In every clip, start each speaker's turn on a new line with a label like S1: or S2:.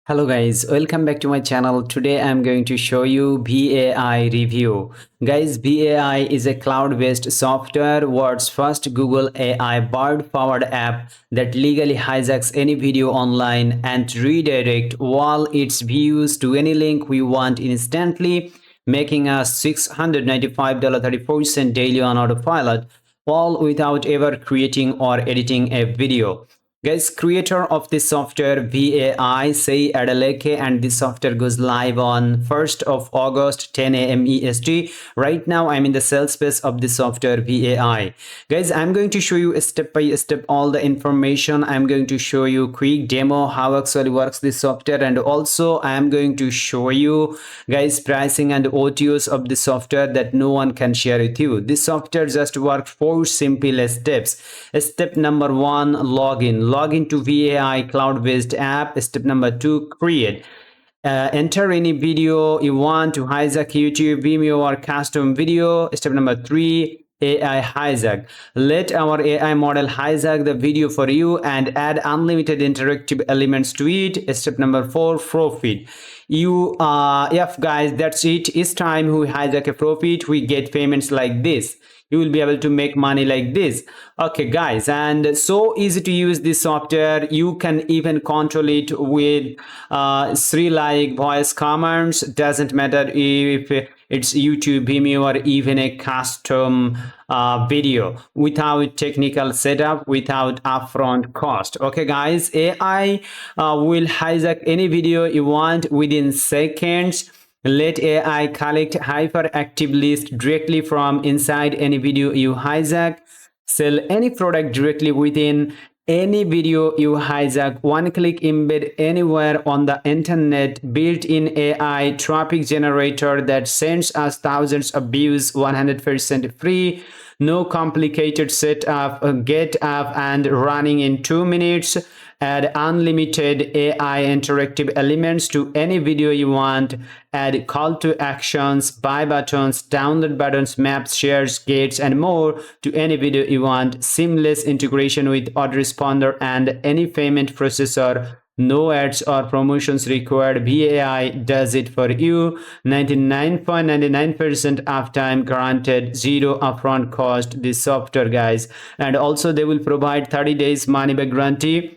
S1: Hello guys, welcome back to my channel. Today I'm going to show you VAI review. Guys, VAI is a cloud-based software, world's first Google AI bird-powered app that legally hijacks any video online and redirect all its views to any link we want instantly, making us $695.34 daily on Autopilot, all without ever creating or editing a video. Guys, creator of this software VAI say Adeleke, and this software goes live on 1st of August 10 a.m. EST. Right now I'm in the sales space of this software VAI. Guys, I'm going to show you step by step all the information. I'm going to show you quick demo how actually works this software, and also I'm going to show you guys pricing and OTOs of the software that no one can share with you. This software just works 4 simple steps. Step number 1, login. Log into VAI cloud-based app. Step number 2, create. Enter any video you want to hijack YouTube, Vimeo, or custom video. Step number 3, AI hijack. Let our AI model hijack the video for you and add unlimited interactive elements to it. Step number 4, profit. Guys, that's it. Each time we hijack a profit, we get payments like this. You will be able to make money like this. Okay guys, and so easy to use this software. You can even control it with Sri-like voice commands. Doesn't matter if it's YouTube, Vimeo, or even a custom video, without technical setup, without upfront cost. Okay guys, AI will hijack any video you want within seconds. Let AI collect hyperactive list directly from inside any video you hijack. Sell any product directly within any video you hijack. One click embed anywhere on the internet. Built-in AI traffic generator that sends us thousands of views, 100% free. No complicated setup. Get up and running in 2 minutes. Add unlimited AI interactive elements to any video you want. Add call to actions, buy buttons, download buttons, maps, shares, gates, and more to any video you want. Seamless integration with autoresponder and any payment processor. No ads or promotions required. VAI does it for you. 99.99% uptime guaranteed. Zero upfront cost. This software, guys, and also they will provide 30 days money back guarantee.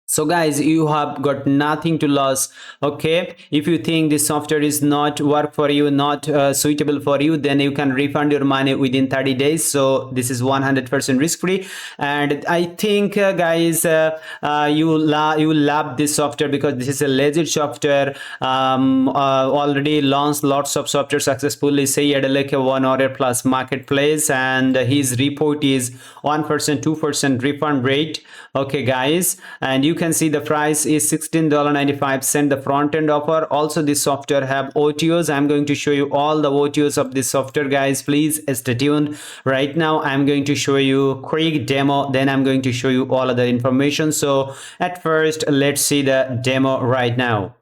S1: So guys, you have got nothing to lose. Okay, if you think this software is not work for you, not suitable for you, then you can refund your money within 30 days. So this is 100% risk free, and I think guys, you will love this software because this is a legit software. Already launched lots of software successfully. Say Adeleke 1 order plus marketplace, and his report is 1%, 2% refund rate. Okay guys, and you can see the price is $16.95, the front end offer. Also this software have OTOs. I'm going to show you all the OTOs of this software, guys. Please stay tuned. Right now I'm going to show you quick demo, then I'm going to show you all other information. So at first, let's see the demo right now.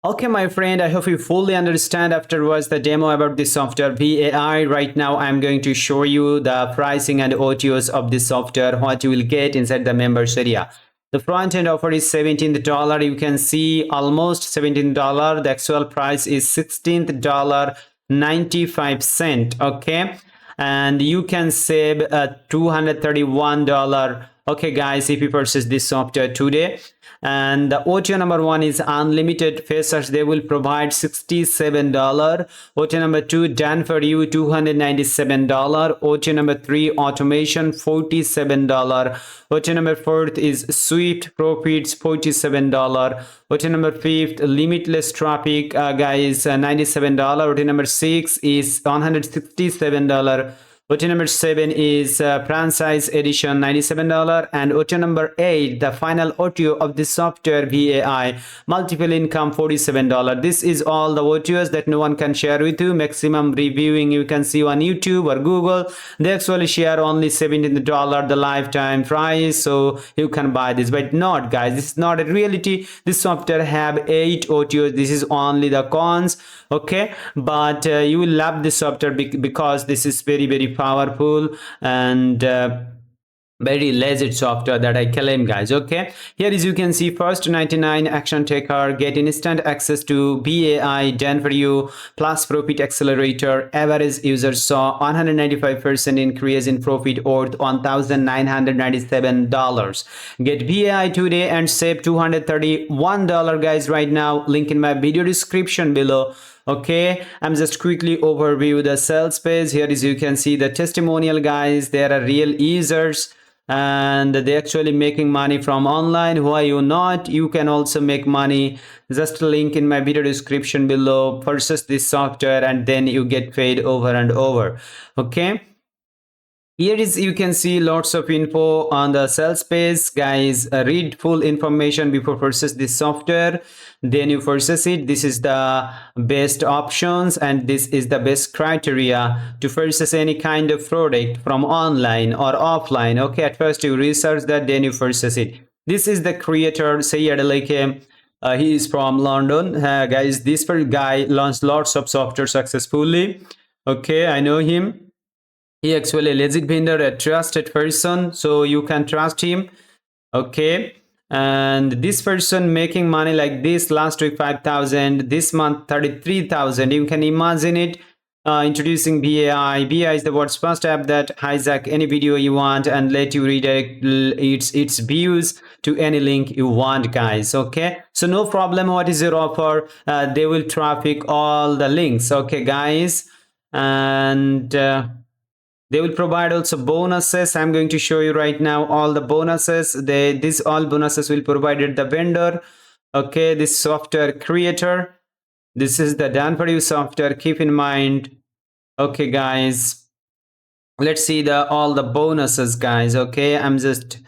S1: Okay, my friend, I hope you fully understand afterwards the demo about this software VAI. Right now, I'm going to show you the pricing and OTOs of this software, what you will get inside the members area. The front end offer is $17. You can see almost $17. The actual price is $16.95. Okay, and you can save $231. Okay, guys, if you purchase this software today. And the OTO number one is unlimited face search. They will provide $67. OTO number two, done for you, $297. OTO number three, automation, $47. OTO number fourth is swift profits, $47. OTO number fifth, limitless traffic, guys, $97. OTO number six is $167. OT number 7 is franchise edition, $97. And OT number 8, the final OTO of the software VAI, multiple income, $47. This is all the OTOs that no one can share with you. Maximum reviewing you can see on YouTube or Google. They actually share only $17 the lifetime price, so you can buy this. But not, guys, this is not a reality. This software have 8 OTOs. This is only the cons. Okay, but you will love this software because this is very powerful and very legit software that I claim, guys. Okay, here is you can see first 99 action taker, get instant access to BAI done for you plus profit accelerator. Average user saw 195% increase in profit worth $1,997. Get BAI today and save $231, guys, right now. Link in my video description below. Okay, I'm just quickly overview the sales page. Here is you can see the testimonial, guys. There are real users and they actually making money from online. Who are you not? You can also make money. Just link in my video description below. Purchase this software and then you get paid over and over. Okay, here is you can see lots of info on the sales page, guys. Read full information before purchase this software, then you purchase it. This is the best options and this is the best criteria to purchase any kind of product from online or offline. Okay, at first you research that, then you purchase it. This is the creator, say Adeleke. He is from London. Guys, this guy launched lots of software successfully. Okay, I know him. He actually a legit vendor, a trusted person, so you can trust him. Okay, and this person making money like this, last week 5,000, this month 33,000. You can imagine it. Introducing BAI. BAI is the world's first app that hijack any video you want and let you redirect its views to any link you want, guys. Okay, so no problem. What is your offer? They will traffic all the links. Okay, guys, and they will provide also bonuses. I'm going to show you right now all the bonuses. These all bonuses will provided the vendor. Okay, this software creator. This is the done for you software. Keep in mind. Okay, guys. Let's see all the bonuses, guys. Okay, I'm just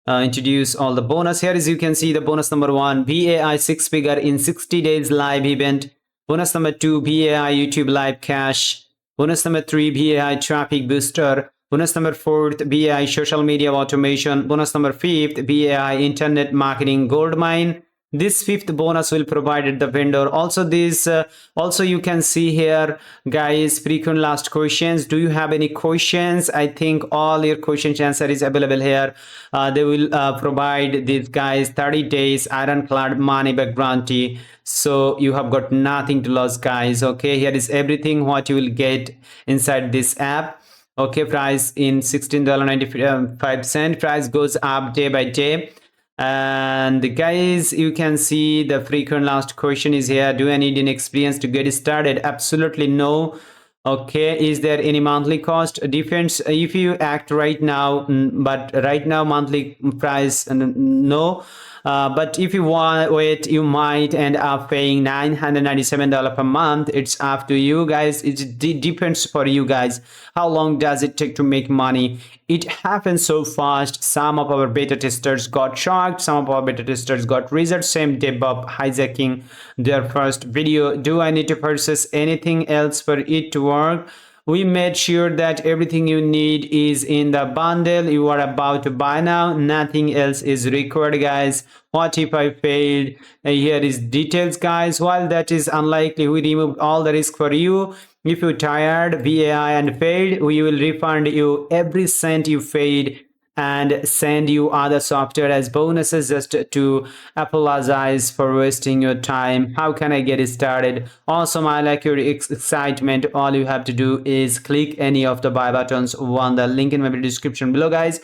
S1: introduce all the bonus. Here is you can see the bonus number 1, VAI 6-figure in 60 days live event. Bonus number 2, VAI YouTube live cash. Bonus number 3, BAI traffic booster. Bonus number 4, BAI social media automation. Bonus number 5, BAI internet marketing gold mine. This 5th bonus will provide the vendor. Also this also you can see here, guys, frequent last questions. Do you have any questions? I think all your questions answer is available here. They will provide these guys 30 days ironclad money back guarantee, so you have got nothing to lose, guys. Okay, here is everything what you will get inside this app. Okay, price in $16.95. Price goes up day by day. And guys, you can see the frequent last question is here. Do I need an experience to get started? Absolutely no. Okay, is there any monthly cost? Depends if you act right now, but right now monthly price no. But if you want wait, you might end up paying $997 per month. It's up to you, guys. It depends for you guys. How long does it take to make money? It happens so fast. Some of our beta testers got shocked. Some of our beta testers got results. Same debug hijacking their first video. Do I need to purchase anything else for it to work? We made sure that everything you need is in the bundle you are about to buy now. Nothing else is required, guys. What if I failed? Here is details, guys. While that is unlikely, we removed all the risk for you. If you tired VAI and failed, we will refund you every cent you paid and send you other software as bonuses just to apologize for wasting your time. How can I get started? Awesome, I like your excitement. All you have to do is click any of the buy buttons on the link in my description below, guys,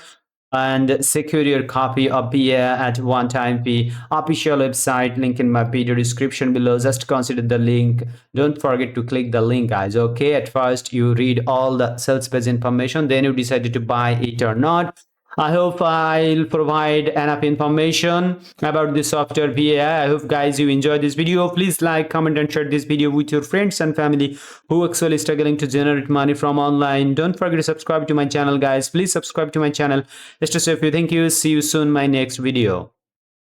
S1: and secure your copy of BA at one time fee. Official website link in my video description below. Just consider the link. Don't forget to click the link, guys. Okay, at first you read all the sales page information, then you decided to buy it or not. I hope I'll provide enough information about the software VAI. I hope guys you enjoyed this video. Please like, comment and share this video with your friends and family who actually struggling to generate money from online. Don't forget to subscribe to my channel, guys. Please subscribe to my channel. Just to say a few thank you. See you soon in my next video.